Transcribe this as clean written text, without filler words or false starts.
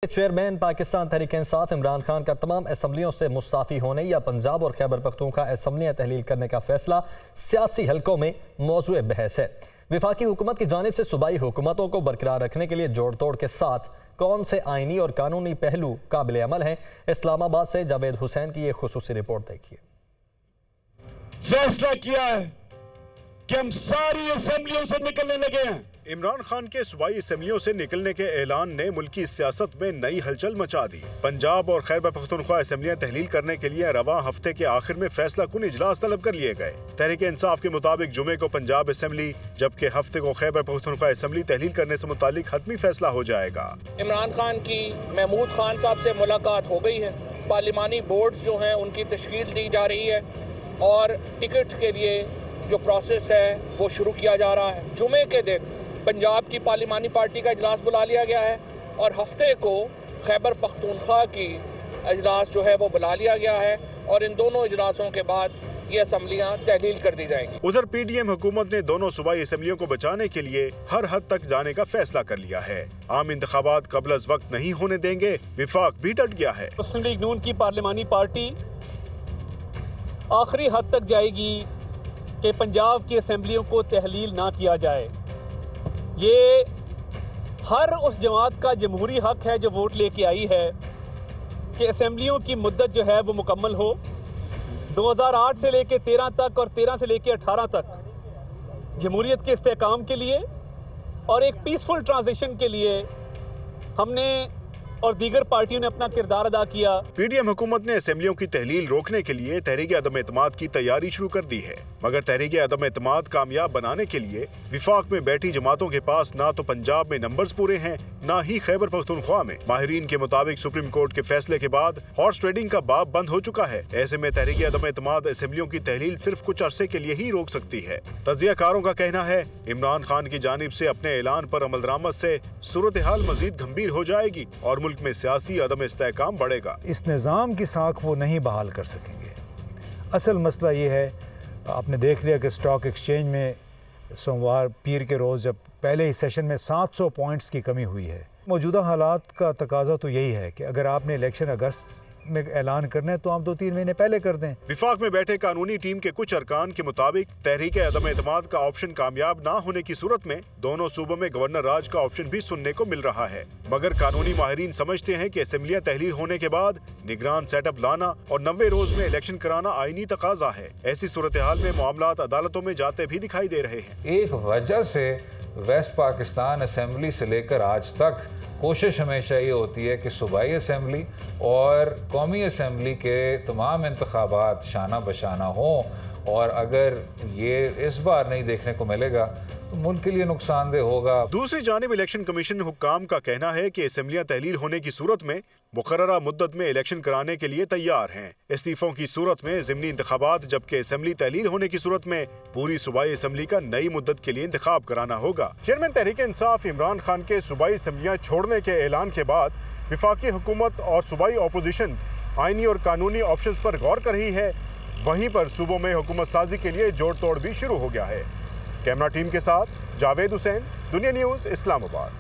Chairman Pakistan Tehreek-e-Insaf Imran Khan का तमाम असम्बलियों से मुस्ताफ़ी होने या पंजाब और खैबर पख्तूनख्वा असम्बलियाँ तहलील करने का फैसला सियासी हलकों में मौजूए बहस है। विफाकी हुकूमत की जानिब से सूबाई हुकूमतों को बरकरार रखने के लिए जोड़ तोड़ के साथ कौन से आइनी और कानूनी पहलू काबिल अमल हैं। इस्लामाबाद से जावेद हुसैन की ये खुसूसी रिपोर्ट देखिए। फैसला किया है कि हम सारी असेंबलियों से निकलने लगे हैं। इमरान खान के सूबाई असेंबलियों से निकलने के ऐलान ने मुल्की सियासत में नई हलचल मचा दी। पंजाब और खैबर पख्तूनख्वा असेंबलियां तहलील करने के लिए रवां हफ्ते के आखिर में फैसला कुन इजलास तलब कर लिए गए। तहरीक इंसाफ के मुताबिक जुमे को पंजाब असेंबली जबकि हफ्ते को खैबर पख्तूनख्वा असेंबली तहलील करने से मुतालिक हतमी फैसला हो जाएगा। इमरान खान की महमूद खान साहब से मुलाकात हो गई है। पार्लिमानी बोर्ड जो है उनकी तश्कील दी जा रही है और टिकट के लिए जो प्रोसेस है वो शुरू किया जा रहा है। जुमे के दिन पंजाब की पार्लिमानी पार्टी का इजलास बुला लिया गया है और हफ्ते को खैबर पख्तूनख्वा की इजलास जो है वो बुला लिया गया है और इन दोनों इजलासों के बाद ये असम्बलियाँ तहलील कर दी जाएंगी। उधर PDM हुकूमत ने दोनों सूबाई असम्बलियों को बचाने के लिए हर हद तक जाने का फैसला कर लिया है। आम इंतखाबात कबल अज वक्त नहीं होने देंगे, विफाक भी डट गया है। मुस्लिम लीग नून की पार्लिमानी पार्टी आखिरी हद तक जाएगी कि पंजाब की असम्बलियों को तहलील ना किया जाए। ये हर उस जमात का जमहूरी हक है जो वोट लेके आई है कि असम्बलियों की मुद्दत जो है वो मुकम्मल हो। 2008 से लेके 13 तक और 13 से लेके 18 तक जमहूरियत के इस्तेहकाम के लिए और एक पीसफुल ट्रांजिशन के लिए हमने और दीगर पार्टियों ने अपना किरदार अदा किया। PDM हुकूमत ने असेंबलियों की तहलील रोकने के लिए तहरीक अदम एतमाद की तैयारी शुरू कर दी है, मगर तहरीक अदम एतमाद कामयाब बनाने के लिए विफाक में बैठी जमातों के पास ना तो पंजाब में नंबर्स पूरे हैं, ना ही खैबर पख्तूनख्वा में। माहिरीन के मुताबिक सुप्रीम कोर्ट के फैसले के बाद हॉर्स ट्रेडिंग का बाब बंद हो चुका है। ऐसे में तहरीक अदम एतमाद असेंबलियों की तहलील सिर्फ कुछ अरसे के लिए ही रोक सकती है। तज्जियाकारों का कहना है इमरान खान की जानिब से अपने ऐलान पर अमलदरामद से सूरत हाल मजीद गंभीर हो जाएगी और मुल्क में सियासी अदम इस्तेहकाम बढ़ेगा। इस निज़ाम की साख वो नहीं बहाल कर सकेंगे। असल मसला ये है, आपने देख लिया कि स्टॉक एक्सचेंज में सोमवार पीर के रोज़ जब पहले ही सेशन में 700 पॉइंट्स की कमी हुई है। मौजूदा हालात का तकाजा तो यही है कि अगर आपने इलेक्शन अगस्त में ऐलान करना है तो आप 2-3 महीने पहले कर दें। विफाक में बैठे कानूनी टीम के कुछ अरकान के मुताबिक तहरीक अदम एतमाद का ऑप्शन कामयाब ना होने की सूरत में दोनों सूबों में गवर्नर राज का ऑप्शन भी सुनने को मिल रहा है। मगर कानूनी माहिरीन समझते हैं कि असेंबलियां तहलील होने के बाद निगरान सेटअप लाना और 90 रोज में इलेक्शन कराना आईनी तकाजा है। ऐसी सूरत हाल में मामलात अदालतों में जाते भी दिखाई दे रहे हैं। एक वजह से वेस्ट पाकिस्तान असेंबली से लेकर आज तक कोशिश हमेशा ये होती है कि सूबाई असेंबली और कौमी असेंबली के तमाम इंतखाबात शाना बशाना हों, और अगर ये इस बार नहीं देखने को मिलेगा तो मुल्क के लिए नुकसानदेह होगा। दूसरी जानिब इलेक्शन कमीशन हुक्काम का कहना है कि असेंबलियां तहलील होने की सूरत में मुकर्ररा मुद्दत में इलेक्शन कराने के लिए तैयार हैं। इस्तीफों की सूरत में ज़िमनी इंतखाबात, जबकि असेंबली तहलील होने की सूरत में पूरी सूबाई असेंबली का नई मुद्दत के लिए इंतखाब कराना होगा। चेयरमैन तहरीक इंसाफ इमरान खान के सूबाई असेंबलियां छोड़ने के ऐलान के बाद विफाकी हुकूमत और सूबाई अपोजिशन आईनी और कानूनी ऑप्शंस पर गौर कर रही है। वहीं पर सूबों में हुकूमत साजी के लिए जोड़ तोड़ भी शुरू हो गया है। कैमरा टीम के साथ जावेद हुसैन, दुनिया न्यूज़, इस्लामाबाद।